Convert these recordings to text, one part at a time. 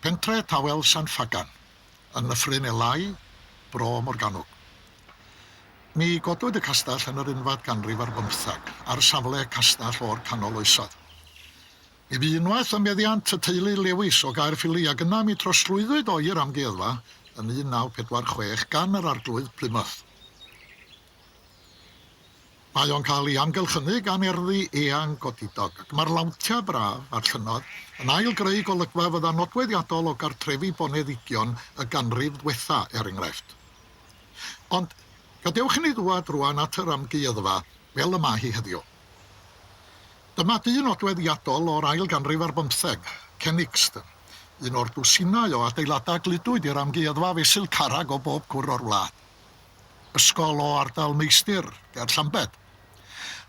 pentre tawel St Fagans, yn Nyffryn Elai, Bro Morgannwg. Mi godwyd y castell yn yr 11th ganrif ar 15 ar safle castell o'r canol oesoedd. Mi fu unwaith y meddiant y teulu Lewis o Gaerffili ac yna mi trosglwyddwyd o i'r Amgueddfa yn 1946 gan yr arglwydd Plymouth. Mae o'n cael ei amgylchynu gan erddi eang godidog ac mae'r lawntia braf a'r llynnoedd yn ail-greu golygfa fydda nodweddiadol o gartrefi boneddigion y ganrif ddiwetha enghraifft. Ond gadewch i ni ddwad rwan at yr Amgueddfa fel y mae hi heddiw. Dyma dyn nodweddiadol o'r ail ganrif ar 15, Cenixton, un o'r dwsinau o adeiladau gludwyd i'r Amgueddfa fesul carreg o bob cwr o'r wlad. Ysgol o ardal meistr, ger Llambed.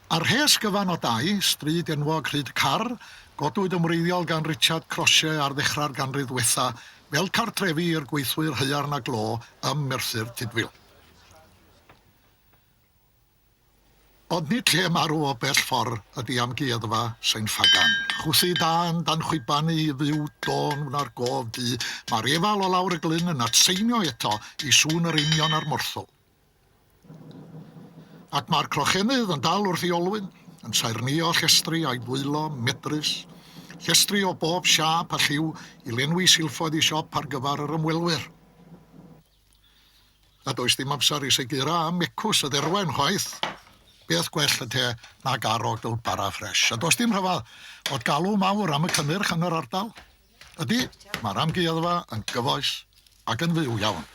Ar rhes gyfan o dau, stryd enwog Rhyd Car, godwyd ymwreiddiol gan Richard Crosier ar ddechrau'r ganrif ddiwetha fel cartrefi i'r gweithwyr haearn a glo ym Merthyr Tydfil. Ond nid lle marw o bell ffordd ydi Amgueddfa Sain Ffagan. Chwthu dan chwibanu i fyw don wna'r gof di, mae'r efal o lawr y glyn yn atseinio eto i sŵn yr union a'r morthol. Ac mae'r crochennydd yn dal wrth ei olwyn, yn saernio llestri a'i dwylo, medrus, llestri o bob siap a lliw i lenwi silffoedd i siop ar gyfer yr ymwelwyr. A does dim amser i segira am mecws y dderwen chwaith. Beth gwell y te nag arog fel bara ffres. A does dim rhyfedd fod galw mawr am y cynnyrch yn yr ardal. Ydy, mae'r Amgueddfa yn gyfoes ac yn fyw iawn.